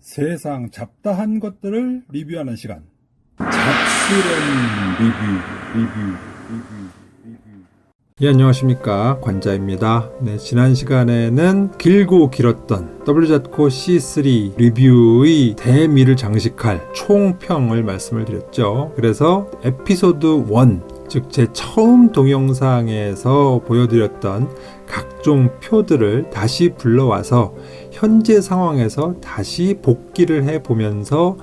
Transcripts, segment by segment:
세상 잡다한 것들을 리뷰하는 시간. 잡스런 리뷰. 예, 안녕하십니까, 관자입니다. 네, 지난 시간에는 길고 길었던 WZ코 C3 리뷰의 대미를 장식할 총평을 말씀을 드렸죠. 그래서 에피소드 1, 즉 제 처음 동영상에서 보여드렸던 각종 표들을 다시 불러와서 현재 상황에서 다시 복기를 해보면서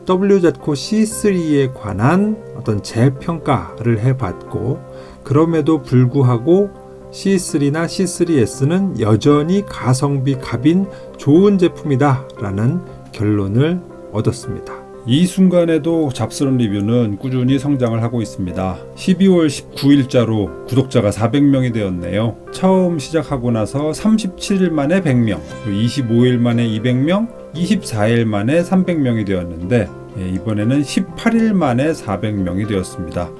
WZ코 C3에 관한 어떤 재평가를 해봤고, 그럼에도 불구하고 C3나 C3S는 여전히 가성비 갑인 좋은 제품이다 라는 결론을 얻었습니다. 이 순간에도 잡스런 리뷰는 꾸준히 성장을 하고 있습니다. 12월 19일자로 구독자가 400명이 되었네요. 처음 시작하고 나서 37일 만에 100명, 25일 만에 200명, 24일 만에 300명이 되었는데, 이번에는 18일 만에 400명이 되었습니다.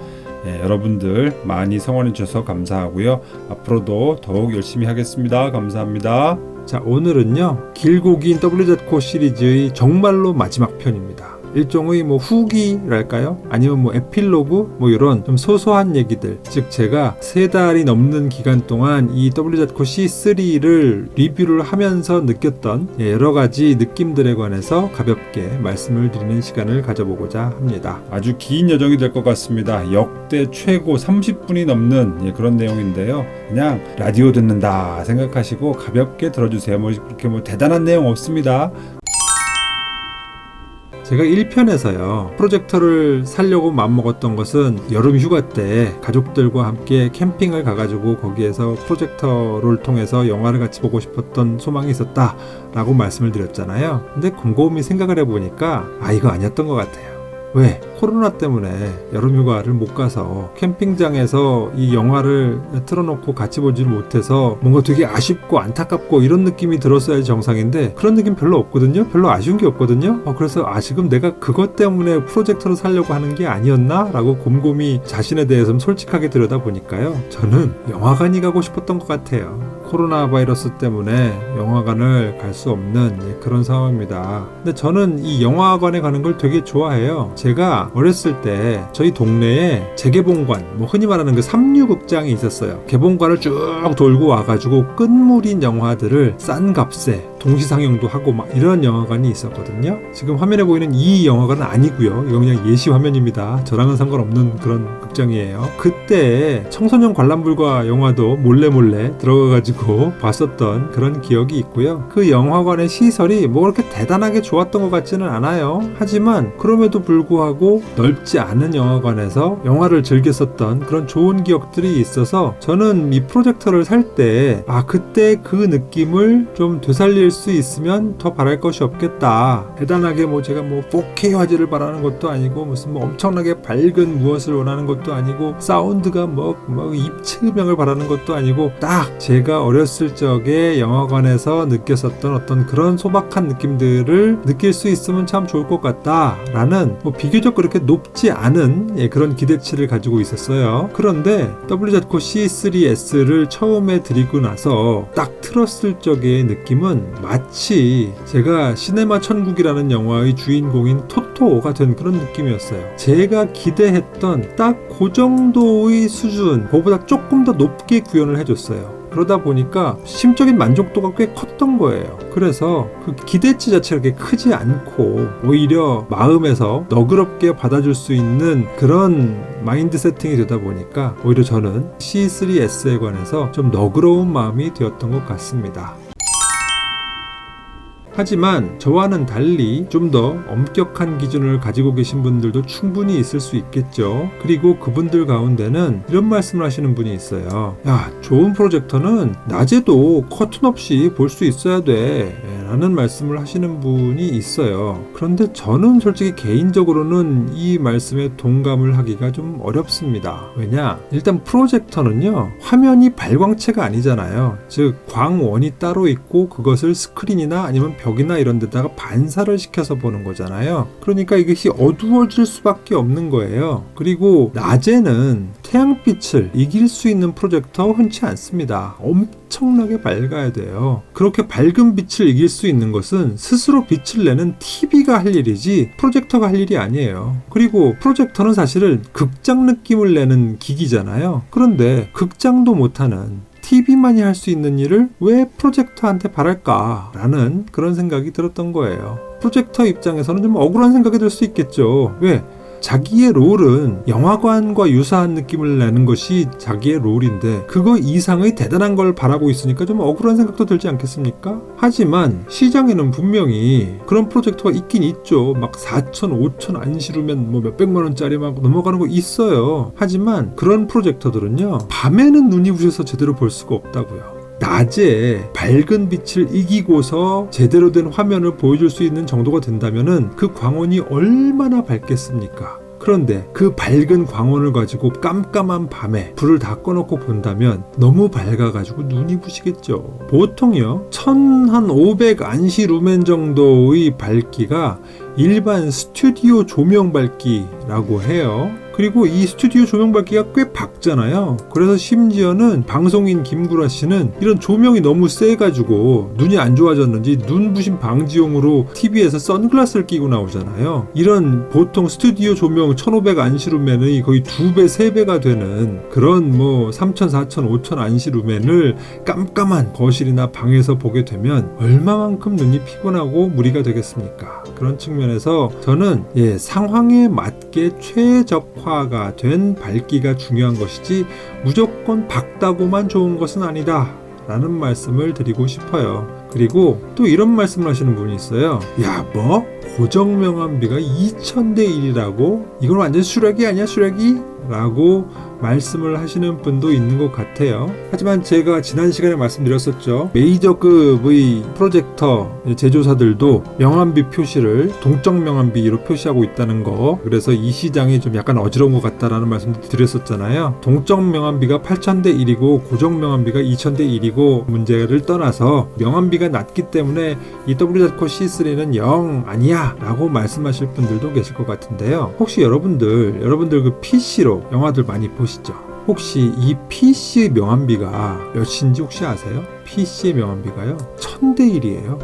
여러분들 많이 성원해 주셔서 감사하고요. 앞으로도 더욱 열심히 하겠습니다. 감사합니다. 자, 오늘은요, 길고 긴 WZ코 시리즈의 정말로 마지막 편입니다. 일종의 후기랄까요? 아니면 에필로그? 이런 좀 소소한 얘기들. 즉, 제가 3달이 넘는 기간 동안 이 WZ코 C3를 리뷰를 하면서 느꼈던 여러 가지 느낌들에 관해서 가볍게 말씀을 드리는 시간을 가져보고자 합니다. 아주 긴 여정이 될 것 같습니다. 역대 최고 30분이 넘는 그런 내용인데요. 그냥 라디오 듣는다 생각하시고 가볍게 들어주세요. 그렇게 대단한 내용 없습니다. 제가 1편에서요, 프로젝터를 사려고 마음먹었던 것은 여름 휴가 때 가족들과 함께 캠핑을 가가지고 거기에서 프로젝터를 통해서 영화를 같이 보고 싶었던 소망이 있었다 라고 말씀을 드렸잖아요. 근데 곰곰이 생각을 해보니까 이거 아니었던 것 같아요. 왜? 코로나 때문에 여름휴가를 못 가서 캠핑장에서 이 영화를 틀어놓고 같이 보지를 못해서 뭔가 되게 아쉽고 안타깝고 이런 느낌이 들었어야지 정상인데, 그런 느낌 별로 없거든요. 별로 아쉬운 게 없거든요. 그래서 지금 내가 그것 때문에 프로젝터를 사려고 하는 게 아니었나? 라고 곰곰이 자신에 대해서 좀 솔직하게 들여다보니까요, 저는 영화관이 가고 싶었던 것 같아요. 코로나 바이러스 때문에 영화관을 갈 수 없는 그런 상황입니다. 근데 저는 이 영화관에 가는 걸 되게 좋아해요. 제가 어렸을 때 저희 동네에 재개봉관, 흔히 말하는 그 삼류극장이 있었어요. 개봉관을 쭉 돌고 와가지고 끝물인 영화들을 싼 값에 동시상영도 하고 이런 영화관이 있었거든요. 지금 화면에 보이는 이 영화관은 아니고요. 이거 그냥 예시 화면입니다. 저랑은 상관없는 그런 극장이에요. 그때 청소년 관람불가 영화도 몰래 들어가가지고 봤었던 그런 기억이 있고요. 그 영화관의 시설이 그렇게 대단하게 좋았던 것 같지는 않아요. 하지만 그럼에도 불구하고 넓지 않은 영화관에서 영화를 즐겼었던 그런 좋은 기억들이 있어서, 저는 이 프로젝터를 살 때 그때 그 느낌을 좀 되살릴 수 있으면 더 바랄 것이 없겠다. 대단하게 제가 4K 화질을 바라는 것도 아니고 무슨 엄청나게 밝은 무엇을 원하는 것도 아니고 사운드가 입체음향을 바라는 것도 아니고, 딱 제가 어렸을 적에 영화관에서 느꼈었던 어떤 그런 소박한 느낌들을 느낄 수 있으면 참 좋을 것 같다 라는 비교적 그렇게 높지 않은 그런 기대치를 가지고 있었어요. 그런데 WZ코 C3S를 처음에 드리고 나서 딱 틀었을 적의 느낌은 마치 제가 시네마 천국이라는 영화의 주인공인 토토가 된 그런 느낌이었어요. 제가 기대했던 딱 그 정도의 수준, 그거보다 조금 더 높게 구현을 해줬어요. 그러다 보니까 심적인 만족도가 꽤 컸던 거예요. 그래서 그 기대치 자체가 그렇게 크지 않고 오히려 마음에서 너그럽게 받아줄 수 있는 그런 마인드 세팅이 되다 보니까 오히려 저는 C3S에 관해서 좀 너그러운 마음이 되었던 것 같습니다. 하지만 저와는 달리 좀 더 엄격한 기준을 가지고 계신 분들도 충분히 있을 수 있겠죠. 그리고 그분들 가운데는 이런 말씀을 하시는 분이 있어요. 좋은 프로젝터는 낮에도 커튼 없이 볼 수 있어야 돼 라는 말씀을 하시는 분이 있어요. 그런데 저는 솔직히 개인적으로는 이 말씀에 동감을 하기가 좀 어렵습니다. 왜냐? 일단 프로젝터는요, 화면이 발광체가 아니잖아요. 즉 광원이 따로 있고 그것을 스크린이나 아니면 벽이나 이런 데다가 반사를 시켜서 보는 거잖아요. 그러니까 이것이 어두워질 수밖에 없는 거예요. 그리고 낮에는 태양빛을 이길 수 있는 프로젝터 흔치 않습니다. 엄청나게 밝아야 돼요. 그렇게 밝은 빛을 이길 수 있는 것은 스스로 빛을 내는 TV가 할 일이지 프로젝터가 할 일이 아니에요. 그리고 프로젝터는 사실은 극장 느낌을 내는 기기잖아요. 그런데 극장도 못하는 TV만이 할 수 있는 일을 왜 프로젝터한테 바랄까? 라는 그런 생각이 들었던 거예요. 프로젝터 입장에서는 좀 억울한 생각이 들 수 있겠죠. 왜? 자기의 롤은 영화관과 유사한 느낌을 내는 것이 자기의 롤인데 그거 이상의 대단한 걸 바라고 있으니까 좀 억울한 생각도 들지 않겠습니까? 하지만 시장에는 분명히 그런 프로젝터가 있긴 있죠. 막 4천, 5천 안 실으면 뭐 몇백만 원짜리 막 넘어가는 거 있어요. 하지만 그런 프로젝터들은요, 밤에는 눈이 부셔서 제대로 볼 수가 없다고요. 낮에 밝은 빛을 이기고서 제대로 된 화면을 보여줄 수 있는 정도가 된다면은 그 광원이 얼마나 밝겠습니까? 그런데 그 밝은 광원을 가지고 깜깜한 밤에 불을 다 꺼놓고 본다면 너무 밝아가지고 눈이 부시겠죠. 보통요 1500 안시 루멘 정도의 밝기가 일반 스튜디오 조명 밝기라고 해요. 그리고 이 스튜디오 조명 밝기가 꽤 밝잖아요. 그래서 심지어는 방송인 김구라 씨는 이런 조명이 너무 세가지고 눈이 안 좋아졌는지 눈부심 방지용으로 TV에서 선글라스를 끼고 나오잖아요. 이런 보통 스튜디오 조명 1500 안시루멘의 거의 2배, 3배가 되는 그런 뭐 3000, 4000, 5000 안시루멘을 깜깜한 거실이나 방에서 보게 되면 얼마만큼 눈이 피곤하고 무리가 되겠습니까? 그런 측면에서 저는 상황에 맞게 최적화가 된 밝기가 중요한 것이지 무조건 밝다고만 좋은 것은 아니다 라는 말씀을 드리고 싶어요. 그리고 또 이런 말씀을 하시는 분이 있어요. 야, 뭐? 고정명암비가 2000대 1이라고? 이건 완전 수레기 아니야, 수레기? 라고 말씀을 하시는 분도 있는 것 같아요. 하지만 제가 지난 시간에 말씀드렸었죠. 메이저급의 프로젝터 제조사들도 명암비 표시를 동적 명암비로 표시하고 있다는 거. 그래서 이 시장이 좀 약간 어지러운 것 같다라는 말씀도 드렸었잖아요. 동적 명암비가 8000대 1이고 고정 명암비가 2000대 1이고 문제를 떠나서 명암비가 낮기 때문에 이 WZ-core C3는 0 아니야 라고 말씀하실 분들도 계실 것 같은데요. 혹시 여러분들 그 PC로 영화들 많이 보시죠? 혹시 이 PC의 명암비가 몇인지 혹시 아세요? PC의 명암비가요 1000대 1이에요.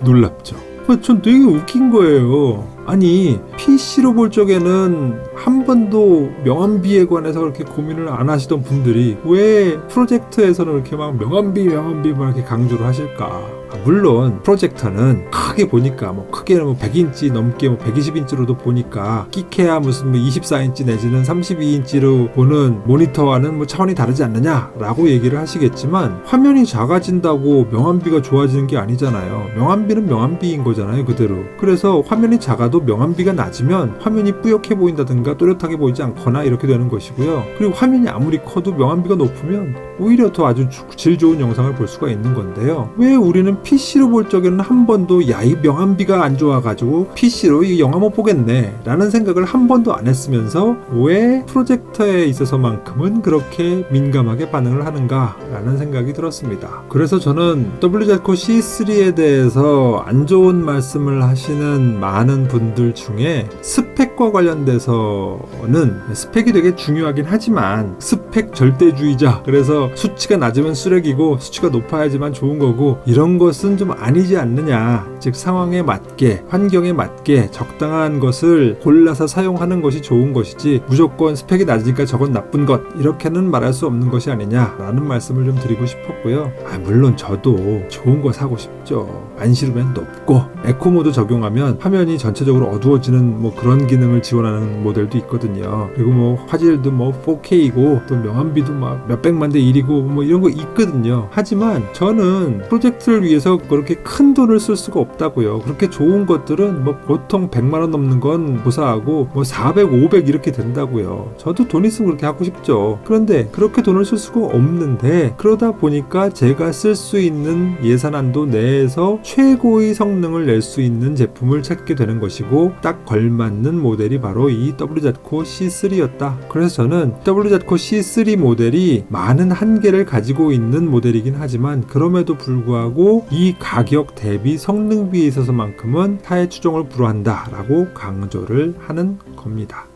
놀랍죠? 전 되게 웃긴 거예요. 아니 PC로 볼 적에는 한 번도 명암비에 관해서 그렇게 고민을 안 하시던 분들이 왜 프로젝터에서는 이렇게 막 명암비 막 이렇게 강조를 하실까? 물론 프로젝터는 크게 보니까 뭐 크게 100인치 넘게 120인치로도 보니까 끼케야 무슨 24인치 내지는 32인치로 보는 모니터와는 뭐 차원이 다르지 않느냐라고 얘기를 하시겠지만 화면이 작아진다고 명암비가 좋아지는 게 아니잖아요. 명암비는 명암비인 거잖아요, 그대로. 그래서 화면이 작아도 명암비가 낮으면 화면이 뿌옇게 보인다든가 또렷하게 보이지 않거나 이렇게 되는 것이고요. 그리고 화면이 아무리 커도 명암비가 높으면 오히려 더 아주 질 좋은 영상을 볼 수가 있는 건데요. 왜 우리는 PC로 볼 적에는 한 번도 이 명암비가 안 좋아가지고 PC로 이 영화 못 보겠네 라는 생각을 한 번도 안 했으면서 왜 프로젝터에 있어서만큼은 그렇게 민감하게 반응을 하는가 라는 생각이 들었습니다. 그래서 저는 WZ-core C3에 대해서 안 좋은 말씀을 하시는 많은 분들 중에 스펙과 관련돼서는 스펙이 되게 중요하긴 하지만 스펙 절대주의자, 그래서 수치가 낮으면 쓰레기고 수치가 높아야지만 좋은 거고 이런 것은 좀 아니지 않느냐. 즉 상황에 맞게 환경에 맞게 적당한 것을 골라서 사용하는 것이 좋은 것이지 무조건 스펙이 낮으니까 저건 나쁜 것 이렇게는 말할 수 없는 것이 아니냐라는 말씀을 좀 드리고 싶었고요. 물론 저도 좋은 거 사고 싶죠. 안시루멘 높고 에코모드 적용하면 화면이 전체적으로 어두워지는 뭐 그런 기능을 지원하는 모델도 있거든요. 그리고 뭐 화질도 뭐 4K이고 또 명암비도 막 몇백만 대 1이고 뭐 이런 거 있거든요. 하지만 저는 프로젝트를 위해서 그렇게 큰 돈을 쓸 수가 없다고요. 그렇게 좋은 것들은 뭐 보통 100만원 넘는 건 고사하고 뭐 400, 500 이렇게 된다고요. 저도 돈 있으면 그렇게 하고 싶죠. 그런데 그렇게 돈을 쓸 수가 없는데 그러다 보니까 제가 쓸 수 있는 예산안도 내에서 최고의 성능을 낼 수 있는 제품을 찾게 되는 것이고 딱 걸맞는 모델이 바로 이 WZ-core C3였다. 그래서 저는 WZ-core C3 모델이 많은 한계를 가지고 있는 모델이긴 하지만 그럼에도 불구하고 이 가격 대비 성능비에 있어서만큼은 타의 추종을 불허한다 라고 강조를 하는 겁니다.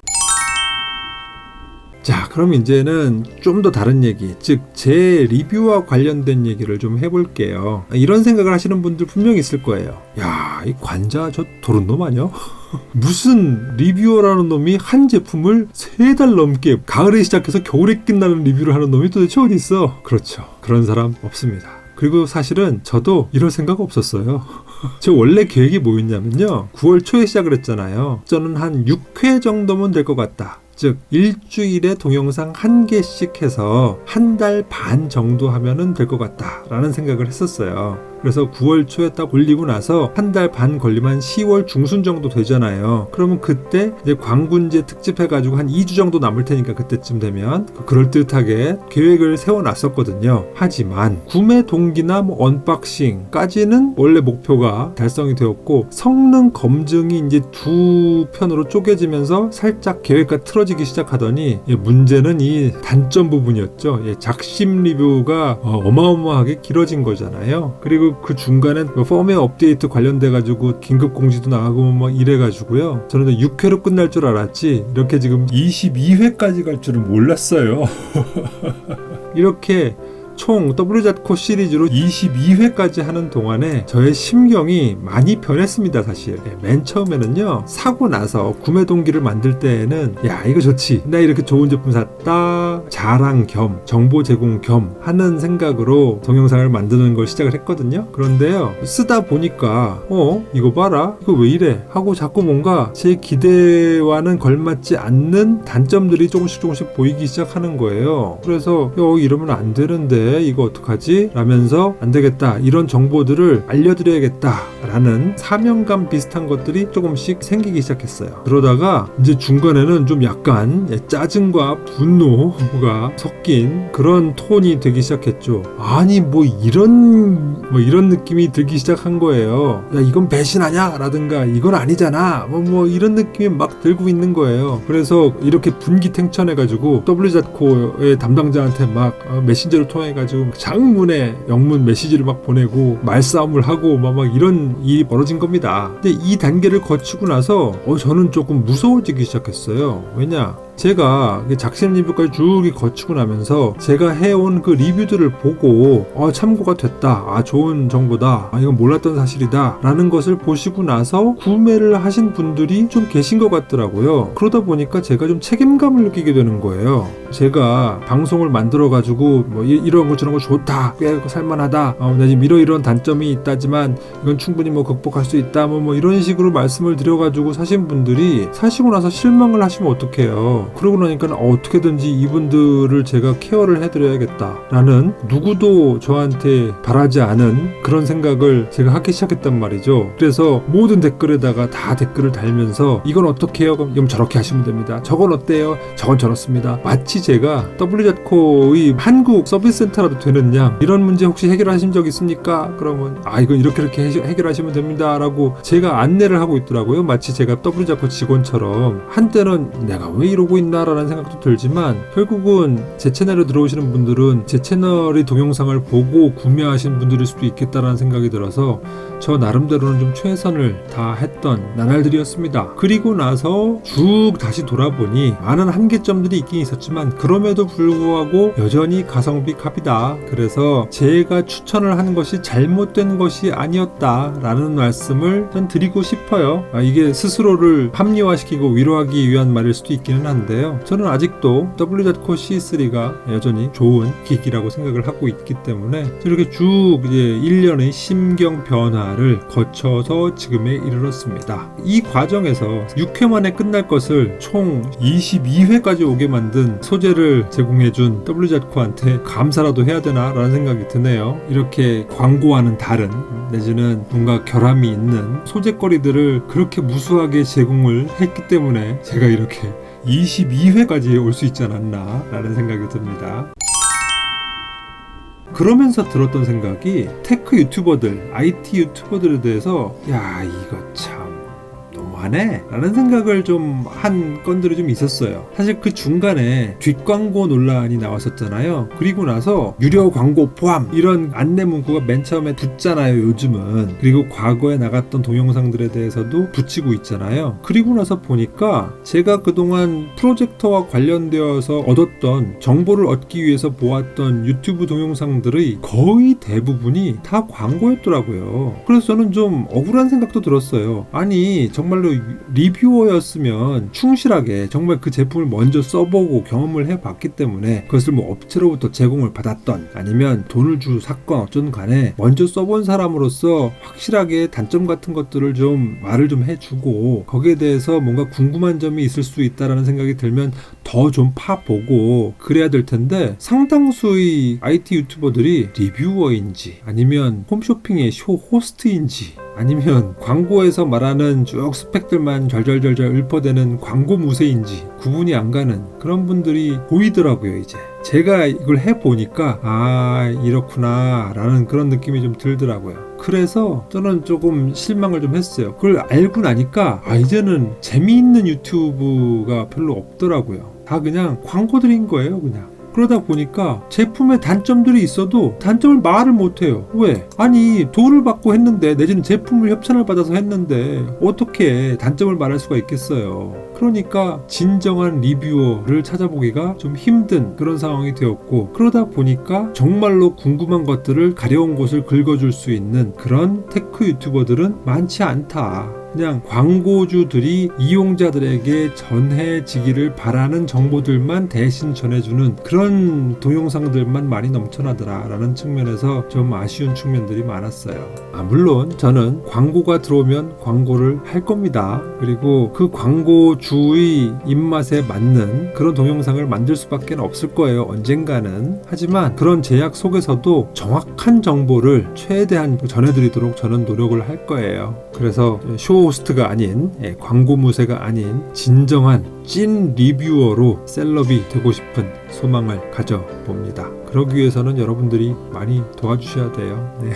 자, 그럼 이제는 좀 더 다른 얘기, 즉 제 리뷰와 관련된 얘기를 좀 해볼게요. 이런 생각을 하시는 분들 분명히 있을 거예요. 야, 이 관자 저 도른 놈 아니야? 무슨 리뷰어라는 놈이 한 제품을 3달 넘게 가을에 시작해서 겨울에 끝나는 리뷰를 하는 놈이 도대체 어디 있어? 그렇죠. 그런 사람 없습니다. 그리고 사실은 저도 이럴 생각 없었어요. 저 원래 계획이 뭐였냐면요, 9월 초에 시작을 했잖아요. 저는 한 6회 정도면 될 것 같다. 즉 일주일에 동영상 1개씩 해서 1달 반 정도 하면은 될 것 같다 라는 생각을 했었어요. 그래서 9월 초에 딱 올리고 나서 1달 반 걸리면 10월 중순 정도 되잖아요. 그러면 그때 이제 광군제 특집 해가지고 한 2주 정도 남을 테니까 그때쯤 되면 그럴듯하게 계획을 세워놨었거든요. 하지만 구매 동기나 뭐 언박싱까지는 원래 목표가 달성이 되었고, 성능 검증이 이제 2편으로 쪼개지면서 살짝 계획과 틀어지기 시작하더니 문제는 이 단점 부분이었죠. 작심 리뷰가 어마어마하게 길어진 거잖아요. 그리고 그 중간엔 펌웨어 업데이트 관련돼가지고 긴급 공지도 나가고 뭐 이래가지고요. 저는 6회로 끝날 줄 알았지 이렇게 지금 22회까지 갈 줄은 몰랐어요. 이렇게 총 WZ코 시리즈로 22회까지 하는 동안에 저의 심경이 많이 변했습니다. 사실 맨 처음에는요, 사고 나서 구매 동기를 만들 때에는 야 이거 좋지, 나 이렇게 좋은 제품 샀다, 자랑 겸 정보 제공 겸 하는 생각으로 동영상을 만드는 걸 시작을 했거든요. 그런데요, 쓰다 보니까 이거 봐라, 이거 왜 이래 하고 자꾸 뭔가 제 기대와는 걸맞지 않는 단점들이 조금씩 보이기 시작하는 거예요. 그래서 이러면 안 되는데 이거 어떡하지? 라면서 안 되겠다, 이런 정보들을 알려드려야겠다 라는 사명감 비슷한 것들이 조금씩 생기기 시작했어요. 그러다가 이제 중간에는 좀 약간 짜증과 분노가 섞인 그런 톤이 되기 시작했죠. 아니 뭐 이런 느낌이 들기 시작한 거예요. 야 이건 배신하냐? 라든가 이건 아니잖아, 뭐 이런 느낌이 막 들고 있는 거예요. 그래서 이렇게 분기탱천해가지고 WZ코의 담당자한테 막 메신저를 통해가지고 장문의 영문 메시지를 막 보내고 말싸움을 하고 막 이런 일이 벌어진 겁니다. 근데 이 단계를 거치고 나서 저는 조금 무서워지기 시작했어요. 왜냐? 제가 작심 리뷰까지 쭉 거치고 나면서 제가 해온 그 리뷰들을 보고 참고가 됐다, 좋은 정보다, 이건 몰랐던 사실이다 라는 것을 보시고 나서 구매를 하신 분들이 좀 계신 것 같더라고요. 그러다 보니까 제가 좀 책임감을 느끼게 되는 거예요. 제가 방송을 만들어 가지고 뭐 이런 거 저런 거 좋다, 꽤 살만하다, 지금 이런 단점이 있다지만 이건 충분히 뭐 극복할 수 있다, 뭐 이런 식으로 말씀을 드려가지고 사신 분들이 사시고 나서 실망을 하시면 어떡해요. 그러고 나니까 어떻게든지 이분들을 제가 케어를 해드려야겠다라는, 누구도 저한테 바라지 않은 그런 생각을 제가 하기 시작했단 말이죠. 그래서 모든 댓글에다가 다 댓글을 달면서 이건 어떻게 해요? 그럼 저렇게 하시면 됩니다. 저건 어때요? 저건 저렇습니다. 마치 제가 WZ코의 한국 서비스 센터라도 되는 양, 이런 문제 혹시 해결하신 적 있습니까? 그러면 이건 이렇게 해결하시면 됩니다 라고 제가 안내를 하고 있더라고요. 마치 제가 WZ코 직원처럼. 한때는 내가 왜 이러고 있나 라는 생각도 들지만, 결국은 제 채널에 들어오시는 분들은 제 채널의 동영상을 보고 구매하신 분들일 수도 있겠다라는 생각이 들어서 저 나름대로는 좀 최선을 다했던 나날들이었습니다. 그리고 나서 쭉 다시 돌아보니 많은 한계점들이 있긴 있었지만 그럼에도 불구하고 여전히 가성비 갑이다. 그래서 제가 추천을 하는 것이 잘못된 것이 아니었다라는 말씀을 전 드리고 싶어요. 이게 스스로를 합리화시키고 위로하기 위한 말일 수도 있기는 한데요. 저는 아직도 WZ코 C3가 여전히 좋은 기기라고 생각을 하고 있기 때문에 이렇게 쭉 이제 1년의 심경 변화를 거쳐서 지금에 이르렀습니다. 이 과정에서 6회 만에 끝날 것을 총 22회까지 오게 만든 소재를 제공해준 WZ코한테 감사라도 해야 되나 라는 생각이 드네요. 이렇게 광고와는 다른, 내지는 뭔가 결함이 있는 소재거리들을 그렇게 무수하게 제공을 했기 때문에 제가 이렇게 22회까지 올 수 있지 않았나 라는 생각이 듭니다. 그러면서 들었던 생각이, 테크 유튜버들, IT 유튜버들에 대해서 야 이거 참 너무 뭐하네? 라는 생각을 좀 한 건들이 좀 있었어요. 사실 그 중간에 뒷광고 논란이 나왔었잖아요. 그리고 나서 유료 광고 포함 이런 안내 문구가 맨 처음에 붙잖아요, 요즘은. 그리고 과거에 나갔던 동영상들에 대해서도 붙이고 있잖아요. 그리고 나서 보니까 제가 그동안 프로젝터와 관련되어서 얻었던 정보를 얻기 위해서 보았던 유튜브 동영상들의 거의 대부분이 다 광고였더라고요. 그래서 저는 좀 억울한 생각도 들었어요. 아니 정말로 리뷰어였으면 충실하게 정말 그 제품을 먼저 써보고 경험을 해봤기 때문에 그것을 뭐 업체로부터 제공을 받았던 아니면 돈을 주고 샀건 어쩐 간에 먼저 써본 사람으로서 확실하게 단점 같은 것들을 좀 말을 좀 해주고 거기에 대해서 뭔가 궁금한 점이 있을 수 있다라는 생각이 들면 더 좀 파보고 그래야 될 텐데 상당수의 IT 유튜버들이 리뷰어인지 아니면 홈쇼핑의 쇼 호스트인지 아니면 광고에서 말하는 쭉 스펙들만 절절절절 읊어대는 광고 무새인지 구분이 안 가는 그런 분들이 보이더라고요. 이제 제가 이걸 해보니까 아 이렇구나 라는 그런 느낌이 좀 들더라고요. 그래서 저는 조금 실망을 좀 했어요. 그걸 알고 나니까 아 이제는 재미있는 유튜브가 별로 없더라고요. 다 그냥 광고들인 거예요. 그냥 그러다 보니까 제품에 단점들이 있어도 단점을 말을 못해요. 왜? 아니 돈을 받고 했는데 내지는 제품을 협찬을 받아서 했는데 어떻게 단점을 말할 수가 있겠어요. 그러니까 진정한 리뷰어를 찾아보기가 좀 힘든 그런 상황이 되었고 그러다 보니까 정말로 궁금한 것들을 가려운 곳을 긁어줄 수 있는 그런 테크 유튜버들은 많지 않다. 그냥 광고주들이 이용자들에게 전해지기를 바라는 정보들만 대신 전해주는 그런 동영상들만 많이 넘쳐나더라 라는 측면에서 좀 아쉬운 측면들이 많았어요. 물론 저는 광고가 들어오면 광고를 할 겁니다. 그리고 그 광고주의 입맛에 맞는 그런 동영상을 만들 수밖에 없을 거예요. 언젠가는. 하지만 그런 제약 속에서도 정확한 정보를 최대한 전해드리도록 저는 노력을 할 거예요. 그래서 쇼호스트가 아닌 광고 무새가 아닌 진정한 찐 리뷰어로 셀럽이 되고 싶은 소망을 가져봅니다. 그러기 위해서는 여러분들이 많이 도와주셔야 돼요. 네.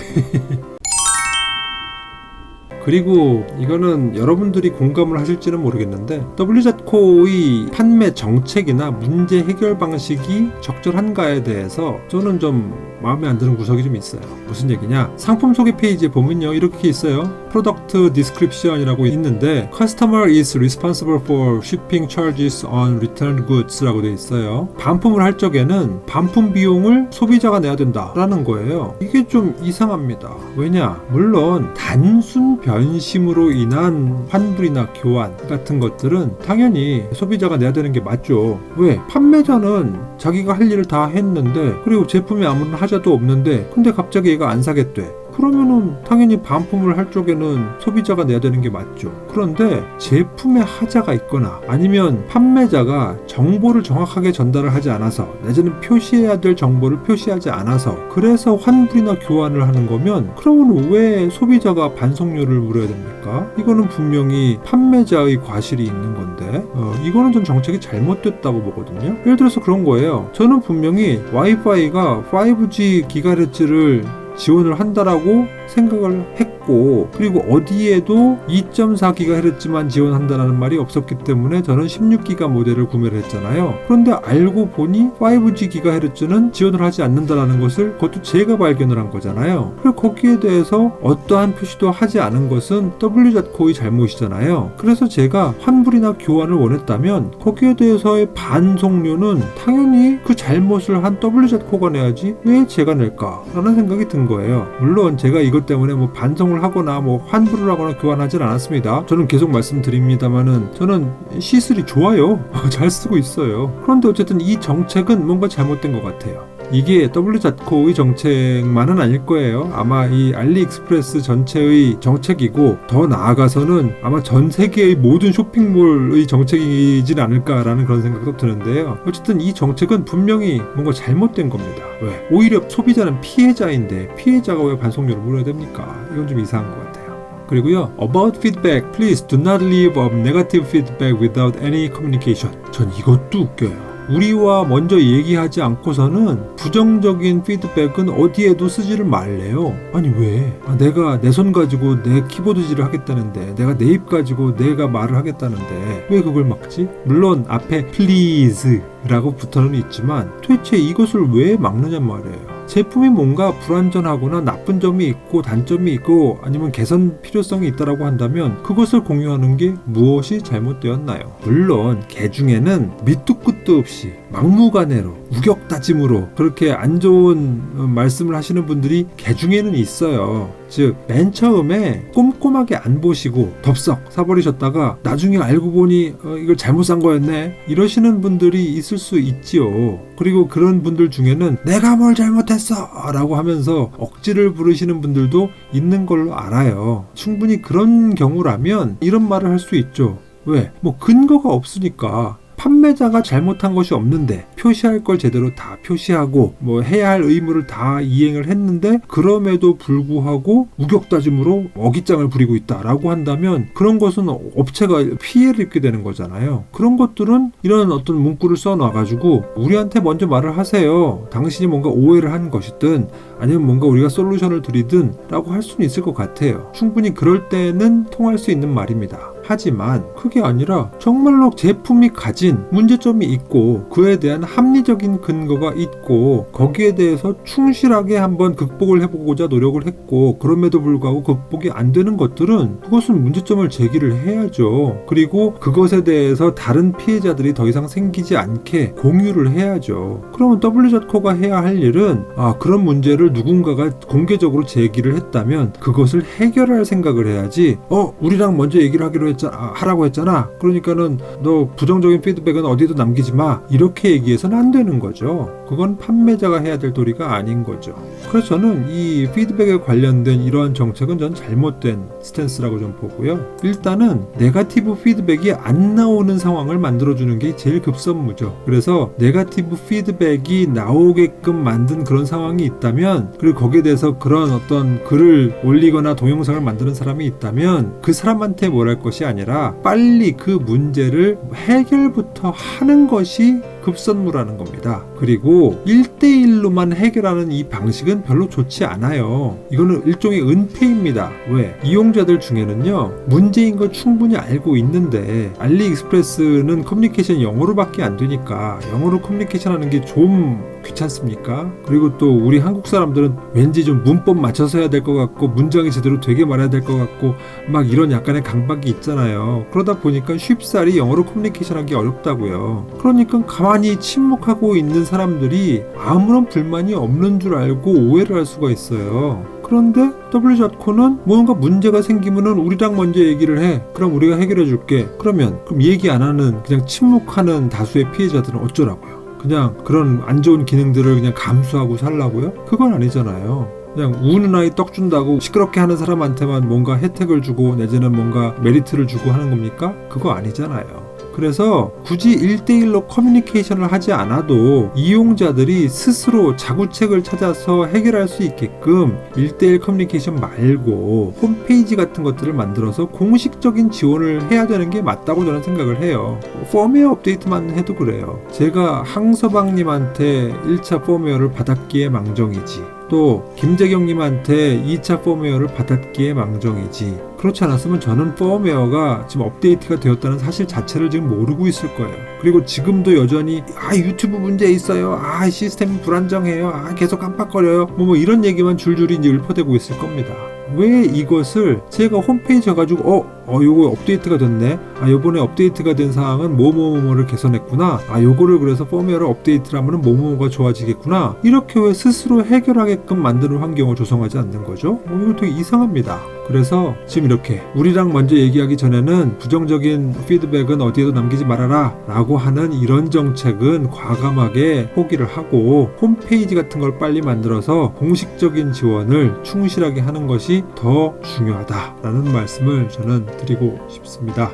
그리고 이거는 여러분들이 공감을 하실지는 모르겠는데 WZ코의 판매 정책이나 문제 해결 방식이 적절한가에 대해서 저는 좀 마음에 안 드는 구석이 좀 있어요. 무슨 얘기냐? 상품 소개 페이지에 보면요 이렇게 있어요. Product Description이라고 있는데 Customer is responsible for shipping charges on returned goods 라고 되어 있어요. 반품을 할 적에는 반품 비용을 소비자가 내야 된다라는 거예요. 이게 좀 이상합니다. 왜냐? 물론 단순 변심으로 인한 환불이나 교환 같은 것들은 당연히 소비자가 내야 되는 게 맞죠. 왜? 판매자는 자기가 할 일을 다 했는데 그리고 제품에 아무런 하자도 없는데 근데 갑자기 얘가 안 사겠대. 그러면은 당연히 반품을 할 쪽에는 소비자가 내야 되는 게 맞죠. 그런데 제품에 하자가 있거나 아니면 판매자가 정보를 정확하게 전달을 하지 않아서 내지는 표시해야 될 정보를 표시하지 않아서 그래서 환불이나 교환을 하는 거면 그러면 왜 소비자가 반송료를 물어야 됩니까? 이거는 분명히 판매자의 과실이 있는 건데 이거는 전 정책이 잘못됐다고 보거든요. 예를 들어서 그런 거예요. 저는 분명히 와이파이가 5G 기가헤르츠를 지원을 한다라고 생각을 했고 그리고 어디에도 2.4GHz만 지원한다라는 말이 없었기 때문에 저는 16기가 모델을 구매를 했잖아요. 그런데 알고 보니 5G 기가헤르츠는 지원을 하지 않는다라는 것을 그것도 제가 발견을 한 거잖아요. 그리고 거기에 대해서 어떠한 표시도 하지 않은 것은 WZ코의 잘못이잖아요. 그래서 제가 환불이나 교환을 원했다면 거기에 대해서의 반송료는 당연히 그 잘못을 한 WZ코가 내야지 왜 제가 낼까라는 생각이 든 거예요. 물론 제가 이것 때문에 뭐 반송을 하거나 뭐 환불을 하거나 교환하진 않았습니다. 저는 계속 말씀드립니다만은 저는 C3 좋아요. 잘 쓰고 있어요. 그런데 어쨌든 이 정책은 뭔가 잘못된 것 같아요. 이게 WZ코의 정책만은 아닐 거예요. 아마 이 알리익스프레스 전체의 정책이고 더 나아가서는 아마 전 세계의 모든 쇼핑몰의 정책이진 않을까라는 그런 생각도 드는데요. 어쨌든 이 정책은 분명히 뭔가 잘못된 겁니다. 왜? 오히려 소비자는 피해자인데 피해자가 왜 반송료를 물어야 됩니까? 이건 좀 이상한 것 같아요. 그리고요, about feedback, please do not leave a negative feedback without any communication. 전 이것도 웃겨요. 우리와 먼저 얘기하지 않고서는 부정적인 피드백은 어디에도 쓰지를 말래요. 아니 왜? 내가 내 손 가지고 내 키보드질을 하겠다는데, 내가 내 입 가지고 내가 말을 하겠다는데 왜 그걸 막지? 물론 앞에 please 라고 붙어는 있지만 도대체 이것을 왜 막느냐 말이에요. 제품이 뭔가 불완전하거나 나쁜 점이 있고 단점이 있고 아니면 개선 필요성이 있다라고 한다면 그것을 공유하는 게 무엇이 잘못되었나요? 물론 개 중에는 밑도 끝도 없이 막무가내로 우격다짐으로 그렇게 안 좋은 말씀을 하시는 분들이 개 중에는 있어요. 즉 맨 처음에 꼼꼼하게 안 보시고 덥석 사버리셨다가 나중에 알고 보니 이걸 잘못 산 거였네 이러시는 분들이 있을 수 있지요. 그리고 그런 분들 중에는 내가 뭘 잘못했어 라고 하면서 억지를 부르시는 분들도 있는 걸로 알아요. 충분히 그런 경우라면 이런 말을 할 수 있죠. 왜? 뭐 근거가 없으니까. 판매자가 잘못한 것이 없는데 표시할 걸 제대로 다 표시하고 뭐 해야 할 의무를 다 이행을 했는데 그럼에도 불구하고 우격다짐으로 어깃장을 부리고 있다라고 한다면 그런 것은 업체가 피해를 입게 되는 거잖아요. 그런 것들은 이런 어떤 문구를 써놔가지고 우리한테 먼저 말을 하세요. 당신이 뭔가 오해를 한 것이든 아니면 뭔가 우리가 솔루션을 드리든 라고 할 수는 있을 것 같아요. 충분히 그럴 때는 통할 수 있는 말입니다. 하지만 그게 아니라 정말로 제품이 가진 문제점이 있고 그에 대한 합리적인 근거가 있고 거기에 대해서 충실하게 한번 극복을 해보고자 노력을 했고 그럼에도 불구하고 극복이 안 되는 것들은 그것은 문제점을 제기를 해야죠. 그리고 그것에 대해서 다른 피해자들이 더 이상 생기지 않게 공유를 해야죠. 그러면 WZ코가 해야 할 일은 그런 문제를 누군가가 공개적으로 제기를 했다면 그것을 해결할 생각을 해야지 우리랑 먼저 얘기를 하라고 했잖아. 그러니까는 너 부정적인 피드백은 어디도 남기지 마. 이렇게 얘기해서는 안 되는 거죠. 그건 판매자가 해야 될 도리가 아닌 거죠. 그래서 저는 이 피드백에 관련된 이러한 정책은 전 잘못된 스탠스라고 좀 보고요. 일단은 네거티브 피드백이 안 나오는 상황을 만들어주는 게 제일 급선무죠. 그래서 네거티브 피드백이 나오게끔 만든 그런 상황이 있다면 그리고 거기에 대해서 그런 어떤 글을 올리거나 동영상을 만드는 사람이 있다면 그 사람한테 뭘 할 것이 아니라 빨리 그 문제를 해결부터 하는 것이 급선무라는 겁니다. 그리고 1대1로만 해결하는 이 방식은 별로 좋지 않아요. 이거는 일종의 은폐입니다. 왜? 이용자들 중에는요, 문제인 거 충분히 알고 있는데 알리익스프레스는 커뮤니케이션 영어로밖에 안 되니까 영어로 커뮤니케이션 하는 게 좀 귀찮습니까? 그리고 또 우리 한국 사람들은 왠지 좀 문법 맞춰서 해야 될 것 같고 문장이 제대로 되게 말해야 될 것 같고 막 이런 약간의 강박이 있잖아요. 그러다 보니까 쉽사리 영어로 커뮤니케이션 하기 어렵다고요. 그러니까 가만히 침묵하고 있는 사람들이 아무런 불만이 없는 줄 알고 오해를 할 수가 있어요. 그런데 WZ코는 뭔가 문제가 생기면은 우리랑 먼저 얘기를 해. 그럼 우리가 해결해 줄게. 그럼 얘기 안 하는 그냥 침묵하는 다수의 피해자들은 어쩌라고요? 그냥 그런 안 좋은 기능들을 그냥 감수하고 살라고요? 그건 아니잖아요. 그냥 우는 아이 떡 준다고 시끄럽게 하는 사람한테만 뭔가 혜택을 주고 내지는 뭔가 메리트를 주고 하는 겁니까? 그거 아니잖아요. 그래서 굳이 1대1로 커뮤니케이션을 하지 않아도 이용자들이 스스로 자구책을 찾아서 해결할 수 있게끔 1대1 커뮤니케이션 말고 홈페이지 같은 것들을 만들어서 공식적인 지원을 해야 되는 게 맞다고 저는 생각을 해요. 펌웨어 업데이트만 해도 그래요. 제가 항서방님한테 1차 펌웨어를 받았기에 망정이지, 또 김재경님한테 2차 펌웨어를 받았기에 망정이지, 그렇지 않았으면 저는 펌웨어가 지금 업데이트가 되었다는 사실 자체를 지금 모르고 있을 거예요. 그리고 지금도 여전히 유튜브 문제 있어요, 시스템이 불안정해요, 계속 깜빡거려요, 뭐 이런 얘기만 줄줄이 이제 읊어대고 있을 겁니다. 왜 이것을 제가 홈페이지 가가지고 요거 업데이트가 됐네, 요번에 업데이트가 된 사항은 뭐뭐뭐를 개선했구나, 요거를 그래서 펌웨어를 업데이트를 하면 뭐뭐뭐가 좋아지겠구나, 이렇게 왜 스스로 해결하게끔 만드는 환경을 조성하지 않는 거죠? 이거 되게 이상합니다. 그래서 지금 이렇게 우리랑 먼저 얘기하기 전에는 부정적인 피드백은 어디에도 남기지 말아라 라고 하는 이런 정책은 과감하게 포기를 하고 홈페이지 같은 걸 빨리 만들어서 공식적인 지원을 충실하게 하는 것이 더 중요하다라는 말씀을 저는 드리고 싶습니다.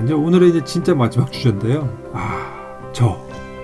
이제 오늘의 이제 진짜 마지막 주제인데요.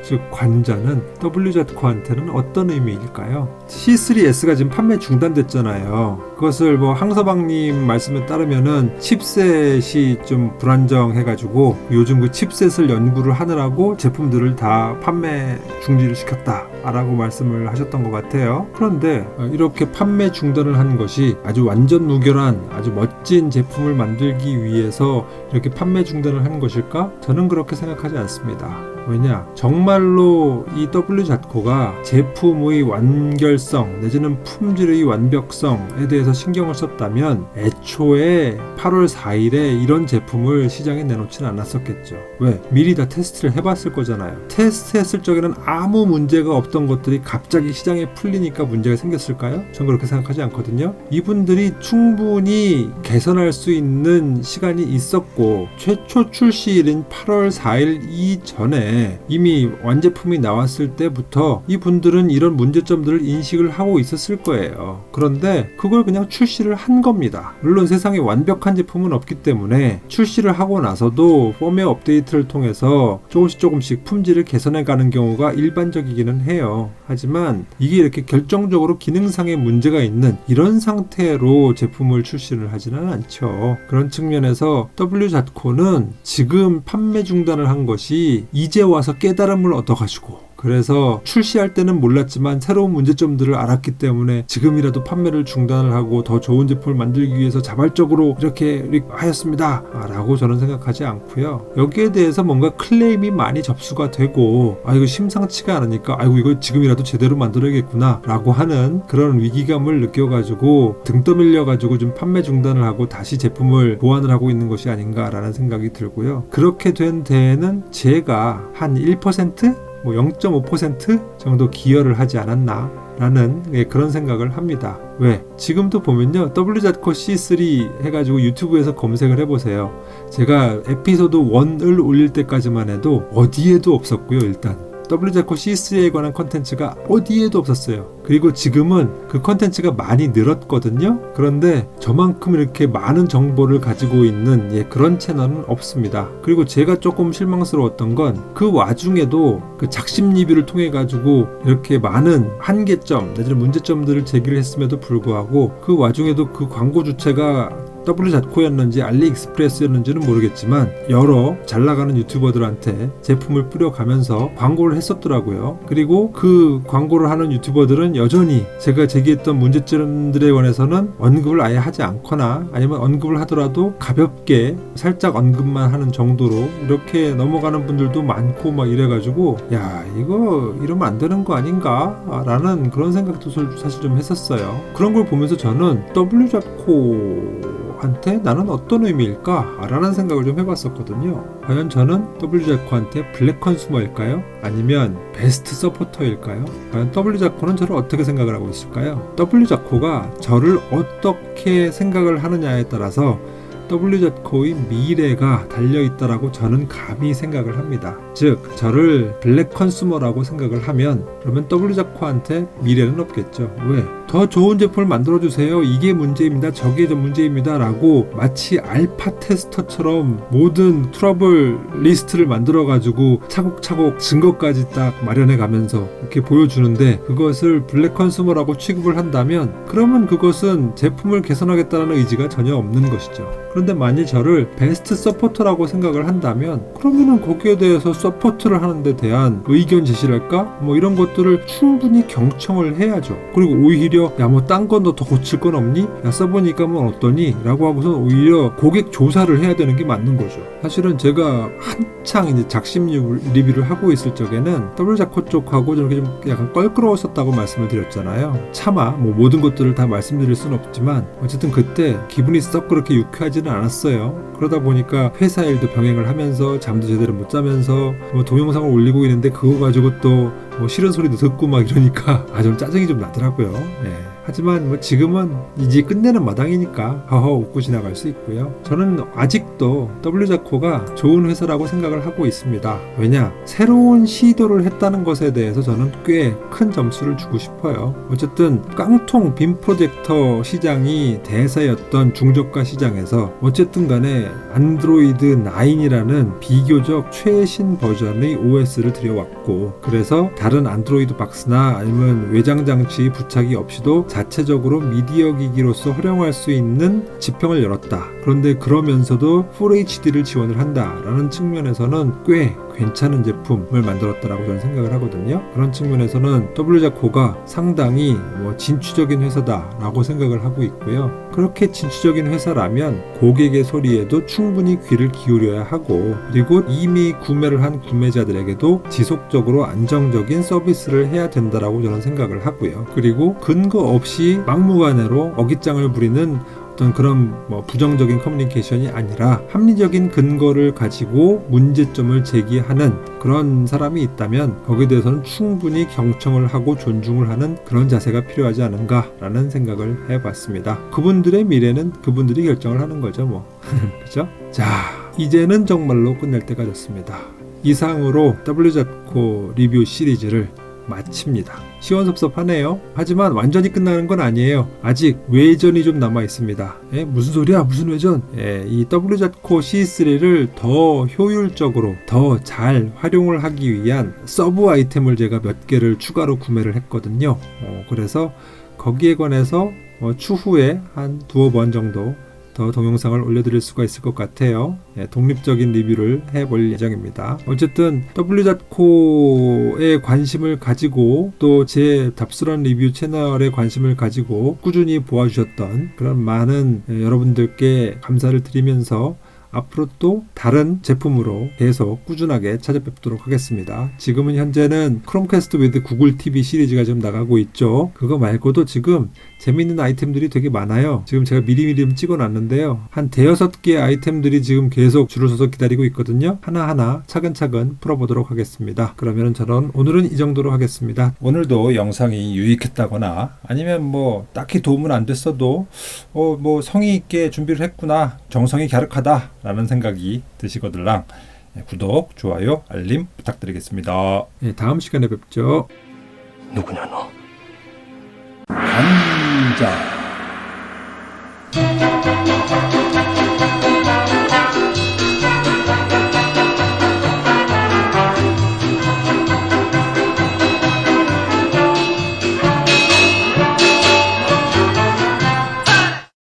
즉 관자는 WZ코한테는 어떤 의미일까요? C3S가 지금 판매 중단됐잖아요. 그것을 뭐 항서방님 말씀에 따르면은 칩셋이 좀 불안정해가지고 요즘 그 칩셋을 연구를 하느라고 제품들을 다 판매 중지를 시켰다라고 말씀을 하셨던 것 같아요. 그런데 이렇게 판매 중단을 한 것이 아주 완전 무결한 아주 멋진 제품을 만들기 위해서 이렇게 판매 중단을 한 것일까? 저는 그렇게 생각하지 않습니다. 왜냐? 정말로 이 WZ코가 제품의 완결성 내지는 품질의 완벽성에 대해서 신경을 썼다면 애초에 8월 4일에 이런 제품을 시장에 내놓지는 않았었겠죠. 왜? 미리 다 테스트를 해봤을 거잖아요. 테스트했을 적에는 아무 문제가 없던 것들이 갑자기 시장에 풀리니까 문제가 생겼을까요? 전 그렇게 생각하지 않거든요. 이분들이 충분히 개선할 수 있는 시간이 있었고 최초 출시일인 8월 4일 이전에 이미 완제품이 나왔을 때부터 이분들은 이런 문제점들을 인식을 하고 있었을 거예요. 그런데 그걸 그냥 출시를 한 겁니다. 물론 세상에 완벽한 제품은 없기 때문에 출시를 하고 나서도 펌웨어 업데이트를 통해서 조금씩 품질을 개선해 가는 경우가 일반적이기는 해요. 하지만 이게 이렇게 결정적으로 기능상의 문제가 있는 이런 상태로 제품을 출시를 하지는 않죠. 그런 측면에서 WZ코는 지금 판매 중단을 한 것이 이제 와서 깨달음을 얻어가지고 그래서 출시할 때는 몰랐지만 새로운 문제점들을 알았기 때문에 지금이라도 판매를 중단을 하고 더 좋은 제품을 만들기 위해서 자발적으로 이렇게 하였습니다 라고 저는 생각하지 않고요. 여기에 대해서 뭔가 클레임이 많이 접수가 되고 이거 심상치가 않으니까 이거 지금이라도 제대로 만들어야겠구나 라고 하는 그런 위기감을 느껴가지고 등 떠밀려가지고 좀 판매 중단을 하고 다시 제품을 보완을 하고 있는 것이 아닌가라는 생각이 들고요. 그렇게 된 데에는 제가 한 1%? 0.5% 정도 기여를 하지 않았나 라는 그런 생각을 합니다. 왜? 지금도 보면요 WZ코 C3 해가지고 유튜브에서 검색을 해보세요. 제가 에피소드 1을 올릴 때까지만 해도 어디에도 없었고요. 일단 WZ코 C3에 관한 컨텐츠가 어디에도 없었어요. 그리고 지금은 그 컨텐츠가 많이 늘었거든요. 그런데 저만큼 이렇게 많은 정보를 가지고 있는 그런 채널은 없습니다. 그리고 제가 조금 실망스러웠던 건 그 와중에도 그 작심 리뷰를 통해 가지고 이렇게 많은 한계점 내지는 문제점들을 제기를 했음에도 불구하고 그 와중에도 그 광고 주체가 WZ코였는지 알리익스프레스였는지는 모르겠지만 여러 잘 나가는 유튜버들한테 제품을 뿌려가면서 광고를 했었더라고요. 그리고 그 광고를 하는 유튜버들은 여전히 제가 제기했던 문제점들에 관해서는 언급을 아예 하지 않거나 아니면 언급을 하더라도 가볍게 살짝 언급만 하는 정도로 이렇게 넘어가는 분들도 많고 막 이래가지고 이거 이러면 안 되는 거 아닌가? 라는 그런 생각도 사실 좀 했었어요. 그런 걸 보면서 저는 WZ코한테 나는 어떤 의미일까? 라는 생각을 좀 해봤었거든요. 과연 저는 WZ코한테 블랙 컨슈머일까요? 아니면 베스트 서포터일까요? 과연 WZ코는 저를 어떻게 생각을 하고 있을까요? WZ코가 저를 어떻게 생각을 하느냐에 따라서 WZ코의 미래가 달려있다라고 저는 감히 생각을 합니다. 즉 저를 블랙 컨슈머라고 생각을 하면 그러면 WZ코한테 미래는 없겠죠. 왜? 더 좋은 제품을 만들어주세요. 이게 문제입니다. 저게 문제입니다. 라고 마치 알파 테스터처럼 모든 트러블 리스트를 만들어가지고 차곡차곡 증거까지 딱 마련해가면서 이렇게 보여주는데 그것을 블랙 컨슈머라고 취급을 한다면 그러면 그것은 제품을 개선하겠다는 의지가 전혀 없는 것이죠. 그런데 만일 저를 베스트 서포터라고 생각을 한다면 그러면은 거기에 대해서 서포트를 하는 데 대한 의견 제시랄까? 이런 것들을 충분히 경청을 해야죠. 그리고 오히려 딴 건 너 더 고칠 건 없니? 써보니까 어떠니? 라고 하고서 오히려 고객 조사를 해야 되는 게 맞는 거죠. 사실은 제가 한창 이제 작심 리뷰를 하고 있을 적에는 WZ코 쪽하고 저렇게 좀 약간 껄끄러웠었다고 말씀을 드렸잖아요. 차마 모든 것들을 다 말씀드릴 수는 없지만 어쨌든 그때 기분이 썩 그렇게 유쾌하지는 않았어요. 그러다 보니까 회사 일도 병행을 하면서 잠도 제대로 못 자면서 동영상을 올리고 있는데 그거 가지고 또 싫은 소리도 듣고 막 이러니까 좀 짜증이 좀 나더라고요. 하지만 뭐 지금은 이제 끝내는 마당이니까 허허 웃고 지나갈 수 있고요. 저는 아직도 W자코가 좋은 회사라고 생각을 하고 있습니다. 왜냐? 새로운 시도를 했다는 것에 대해서 저는 꽤 큰 점수를 주고 싶어요. 어쨌든 깡통 빔 프로젝터 시장이 대세였던 중저가 시장에서 어쨌든 간에 안드로이드 9이라는 비교적 최신 버전의 OS를 들여왔고, 그래서 다른 안드로이드 박스나 아니면 외장 장치 부착이 없이도 자체적으로 미디어 기기로서 활용할 수 있는 지평을 열었다. 그런데 그러면서도 Full HD를 지원을 한다라는 측면에서는 꽤 괜찮은 제품을 만들었다라고 저는 생각을 하거든요. 그런 측면에서는 W자코가 상당히 진취적인 회사다라고 생각을 하고 있고요. 그렇게 진취적인 회사라면 고객의 소리에도 충분히 귀를 기울여야 하고, 그리고 이미 구매를 한 구매자들에게도 지속적으로 안정적인 서비스를 해야 된다라고 저는 생각을 하고요. 그리고 근거 없이 막무가내로 어깃장을 부리는 어떤 그런 부정적인 커뮤니케이션이 아니라 합리적인 근거를 가지고 문제점을 제기하는 그런 사람이 있다면 거기에 대해서는 충분히 경청을 하고 존중을 하는 그런 자세가 필요하지 않은가라는 생각을 해봤습니다. 그분들의 미래는 그분들이 결정을 하는 거죠, 그죠? 자, 이제는 정말로 끝낼 때가 됐습니다. 이상으로 W자코 리뷰 시리즈를 마칩니다. 시원섭섭하네요. 하지만 완전히 끝나는 건 아니에요. 아직 외전이 좀 남아 있습니다. 무슨 소리야? 무슨 외전? 이 W자코 C3를 더 효율적으로 더 잘 활용을 하기 위한 서브 아이템을 제가 몇 개를 추가로 구매를 했거든요. 그래서 거기에 관해서 추후에 한 두어 번 정도 더 동영상을 올려드릴 수가 있을 것 같아요. 독립적인 리뷰를 해볼 예정입니다. 어쨌든 W자코에 관심을 가지고 또 제 답스런 리뷰 채널에 관심을 가지고 꾸준히 보아주셨던 그런 많은 여러분들께 감사를 드리면서 앞으로 또 다른 제품으로 계속 꾸준하게 찾아뵙도록 하겠습니다. 지금은 현재는 크롬캐스트 with 구글 TV 시리즈가 지금 나가고 있죠. 그거 말고도 지금 재밌는 아이템들이 되게 많아요. 지금 제가 미리미리 좀 찍어놨는데요. 한 대여섯 개의 아이템들이 지금 계속 줄을 서서 기다리고 있거든요. 하나하나 차근차근 풀어보도록 하겠습니다. 그러면 저는 오늘은 이 정도로 하겠습니다. 오늘도 영상이 유익했다거나 아니면 딱히 도움은 안 됐어도 성의 있게 준비를 했구나, 정성이 갸륵하다 라는 생각이 드시거들랑 구독, 좋아요, 알림 부탁드리겠습니다. 다음 시간에 뵙죠. 누구냐 너? 감자